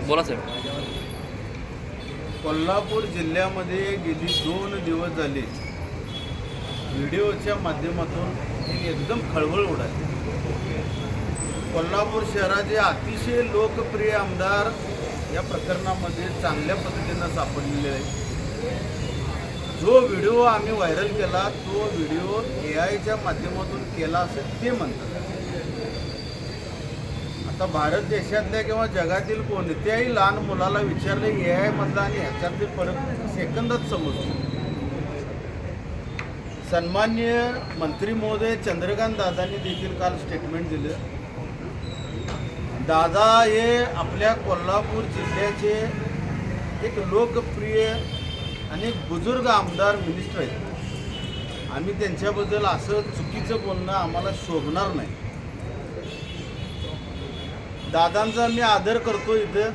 बोला साहेब. कोल्हापूर जिल्ह्यामध्ये गेली 2 दिवस झाले व्हिडिओच्या माध्यमातून एकदम खळबळ उडाली. कोल्हापूर शहराचे अतिशय लोकप्रिय आमदार या प्रकरणामध्ये चांगल्या पद्धतीनं सापडलेले आहे. जो व्हिडिओ आम्ही व्हायरल केला तो व्हिडिओ AIच्या माध्यमातून केला असेल ते म्हणतात. आता भारत देशातल्या किंवा जगातील कोणत्याही लहान मुलाला विचारले AI मधला आणि ह्याच्यातील फरक सेकंदात समजतो. सन्माननीय मंत्री महोदय चंद्रकांत दादांनी देखील काल स्टेटमेंट दिलं. दादा हे आपल्या कोल्हापूर जिल्ह्याचे एक लोकप्रिय आणि बुजुर्ग आमदार मिनिस्टर आहेत. आम्ही त्यांच्याबद्दल असं चुकीचं बोलणं आम्हाला शोभणार नाही. दादांचा मी आदर करतो इथं,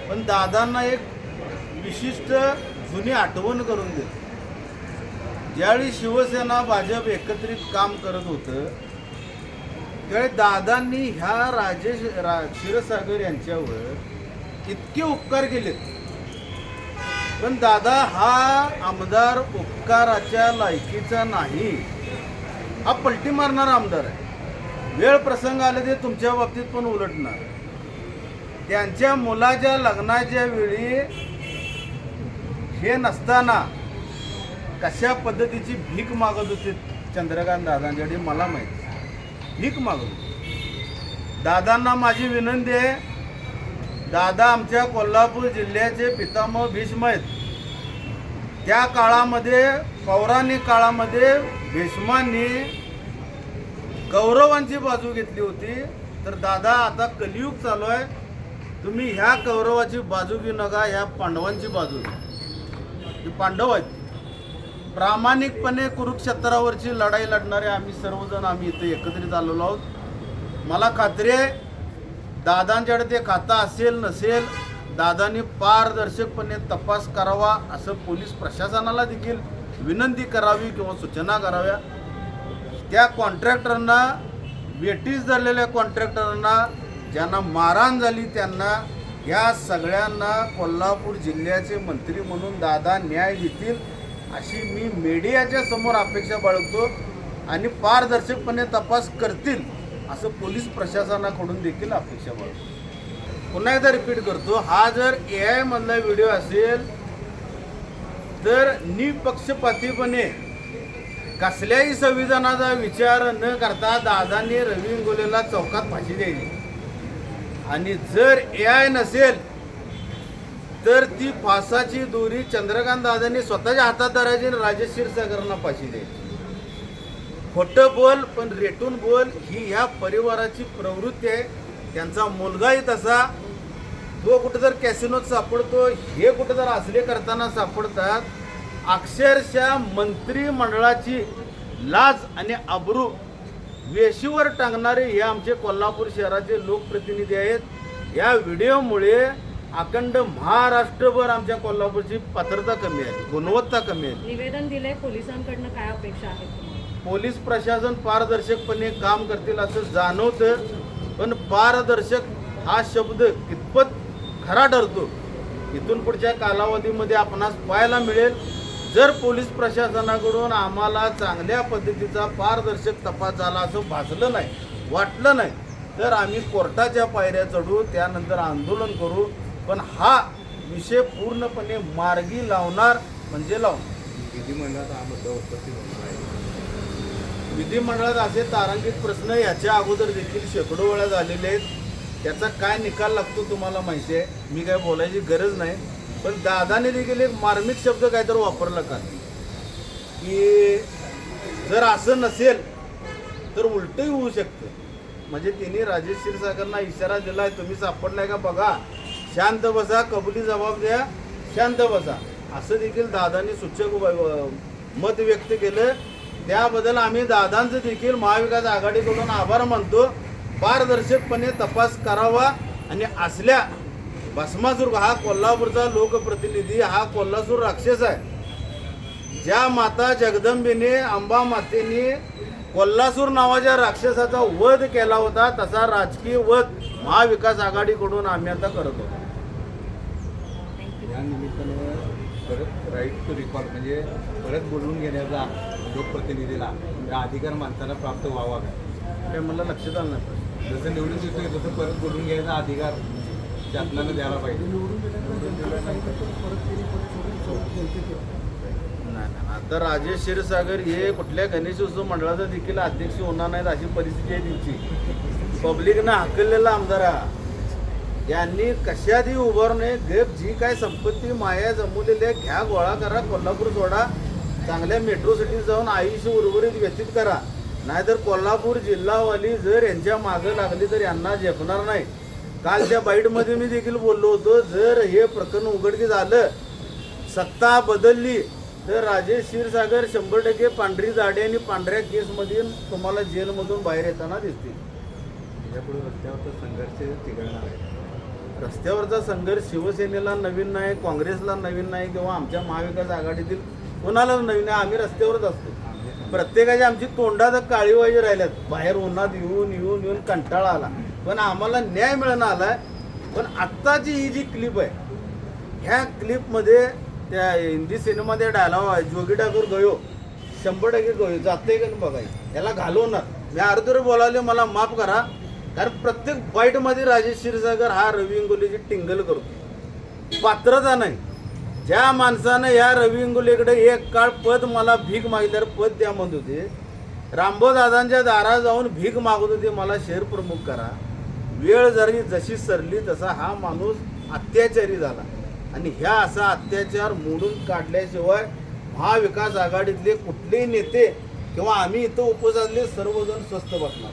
पण दादांना एक विशिष्ट जुनी आठवण करून देतो. ज्यावेळी शिवसेना भाजप एकत्रित काम करत होतं त्यावेळी दादांनी ह्या राजेश क्षीरसागर यांच्यावर इतके उपकार केलेत, पण दादा हा आमदार उपकाराच्या लायकीचा नाही. हा पलटी मारणारा आमदार आहे. वेळ प्रसंग आले ते तुमच्या बाबतीत पण उलटणार. त्यांच्या मुलाच्या लग्नाच्या वेळी हे नसताना कशा पद्धतीची भीक मागत होते चंद्रकांत दादांच्याकडे मला माहिती. भीक मागत होते. दादांना माझी विनंती आहे, दादा आमच्या कोल्हापूर जिल्ह्याचे पितामह भीष्म आहेत. त्या काळामध्ये पौराणिक काळामध्ये भीष्मांनी कौरवांची बाजू घेतली होती. तर दादा आता कलियुग चालू आहे, तुम्ही ह्या कौरवाची बाजू घेऊ नका, ह्या पांडवांची बाजू घ्या. पांडव आहेत प्रामाणिकपणे कुरुक्षेत्रावरची लढाई लढणारे आम्ही सर्वजण आम्ही इथे एकत्रित आलेलो आहोत. मला खात्री आहे दादांच्याकडे ते खाता असेल नसेल दादांनी पारदर्शकपणे तपास करावा असं पोलीस प्रशासनाला देखील विनंती करावी किंवा सूचना कराव्या. त्या कॉन्ट्रॅक्टरांना वेटीस धरलेल्या कॉन्ट्रॅक्टरांना ज्यांना मारहाण झाली त्यांना या सगळ्यांना कोल्हापूर जिल्ह्याचे मंत्री म्हणून दादा न्याय देतील अशी मी मीडियाच्या समोर अपेक्षा बाळगतो आणि पारदर्शकपणे तपास करतील असं पोलीस प्रशासनाकडून देखील अपेक्षा बाळगतो. पुन्हा एकदा रिपीट करतो, हा जर AI मधला व्हिडिओ असेल तर निपक्षपातीपणे कसल्याही संविधानाचा विचार न करता दादांनी रवी इंगोलेला चौकात फाशी द्यायची. आणि जर AI नसेल तर ती फासाची दोरी चंद्रकांत दादांनी स्वतःच्या हातात धरायची आणि राजेश क्षीरसागरांना फाशी द्यायची. खोटं बोल पण रेटून बोल ही ह्या परिवाराची प्रवृत्ती आहे. त्यांचा मुलगाही तसा, तो कुठं जर कॅसिनोत सापडतो, हे कुठं जर असले करताना सापडतात. अक्षरशः मंत्रिमंडळाची लाज आणि अब्रू वेशीवर टांगणारे हे आमचे कोल्हापूर शहराचे लोकप्रतिनिधी आहेत. या व्हिडिओमुळे अखंड महाराष्ट्रभर आमच्या कोल्हापूरची पात्रता कमी आहे, गुणवत्ता कमी आहे. निवेदन दिले पोलिसांकडनं, काय अपेक्षा आहेत? पोलीस प्रशासन पारदर्शकपणे काम करतील असं जाणवतं, पण पारदर्शक हा शब्द कितपत खरा ठरतो इथून पुढच्या कालावधीमध्ये आपणास पाहायला मिळेल. जर पोलीस प्रशासनाकडून आम्हाला चांगल्या पद्धतीचा पारदर्शक तपास झाला असं भासलं नाही, वाटलं नाही, तर आम्ही कोर्टाच्या पायऱ्या चढू, त्यानंतर आंदोलन करू. पण हा विषय पूर्णपणे मार्गी लावणार म्हणजे लावणार. विधिमंडळात असे तारांकित प्रश्न याच्या अगोदर देखील शेकडो वेळा झालेले आहेत. त्याचा काय निकाल लागतो तुम्हाला माहिती आहे, मी काय बोलायची गरज नाही. पण दादाने देखील एक मार्मिक शब्द काहीतरी वापरला का की जर असं नसेल तर उलटही होऊ शकतं. म्हणजे त्यांनी राजेश क्षीरसागरना इशारा दिलाय, तुम्ही सापडलाय का बघा, शांत बसा, कबुली जबाब द्या, शांत बसा, असं देखील दादांनी सूचक मत व्यक्त केलं. त्याबद्दल आम्ही दादांचं देखील महाविकास आघाडीकडून आभार मानतो. पारदर्शकपणे तपास करावा आणि असल्या भस्मासूर हा कोल्हापूरचा लोकप्रतिनिधी, हा कोल्हापूर राक्षस आहे. ज्या माता जगदंबेने अंबा मातेने कोल्हासूर नावाच्या राक्षसाचा वध केला होता, तसा राजकीय वध महाविकास आघाडीकडून आम्ही आता करत आहोत. या निमित्तानं परत राईट टू रिकॉल म्हणजे परत बोलवून घेण्याचा लोकप्रतिनिधीला या अधिकार माणसाला प्राप्त व्हावा काय काय मला लक्षात आलं नाही. जसं निवडून येतोय तसं परत बोलवून घ्यायचा अधिकार शासनानं द्यायला पाहिजे. नाही. आता राजेश क्षीरसागर हे कुठल्या गणेश उत्सव मंडळाचा देखील अध्यक्ष होणार नाहीत अशी परिस्थिती आहे त्यांची. पब्लिकनं हाकललेला आमदार हा. यांनी कशातही उभारू नये. गप जी काय संपत्ती माया जमवलेली आहे घ्या, गोळा करा, कोल्हापूर सोडा, चांगल्या मेट्रो सिटीत जाऊन आयुष्य उर्वरित व्यतीत करा. नाहीतर कोल्हापूर जिल्हावाली जर यांच्या मागं लागली तर यांना झेपणार नाही. कालच्या बाईटमध्ये मी देखील बोललो होतो, जर हे प्रकरण उघडकीस आलं, सत्ता बदलली तर राजेश क्षीरसागर 100% पांढरी जाडी आणि पांढऱ्या केसमधून तुम्हाला जेलमधून बाहेर येताना दिसतील. त्याच्यापुढे रस्त्यावरचा संघर्ष चिघळणार आहे. रस्त्यावरचा संघर्ष शिवसेनेला नवीन नाही, काँग्रेसला नवीन नाही किंवा आमच्या महाविकास आघाडीतील कोणालाच नवीन नाही. आम्ही रस्त्यावरच असतो. प्रत्येकाची आमची तोंडात काळीवाजी राहिल्यात. बाहेर उन्हात येऊन येऊन येऊन कंटाळा आला, पण आम्हाला न्याय मिळणं आलाय. पण आत्ताची ही जी क्लिप आहे, ह्या क्लिपमध्ये त्या हिंदी सिनेमामध्ये डायलॉग आहे, जोगी ठाकूर गयो 100% गयो जाते का बघाय याला घालवणार. मी अर्धवर बोलावले, मला माफ करा. कारण प्रत्येक बाईटमध्ये राजेश क्षीरसागर हा रवी इंगोलीची टिंगल करतो. पात्रता नाही. ज्या माणसानं या रवी इंगोलीकडे एक काळ पद मला भीक मागितल्यावर पद द्या म्हणत होते, रामभाऊदादांच्या दारात जाऊन भीक मागत होते मला शहर प्रमुख करा. वेळ जरी जशी सरली तसा हा माणूस अत्याचारी झाला. आणि ह्या असा अत्याचार मोडून काढल्याशिवाय महाविकास आघाडीतले कुठलेही नेते किंवा आम्ही इथं उपस्थितले सर्वजण स्वस्थ बसणार.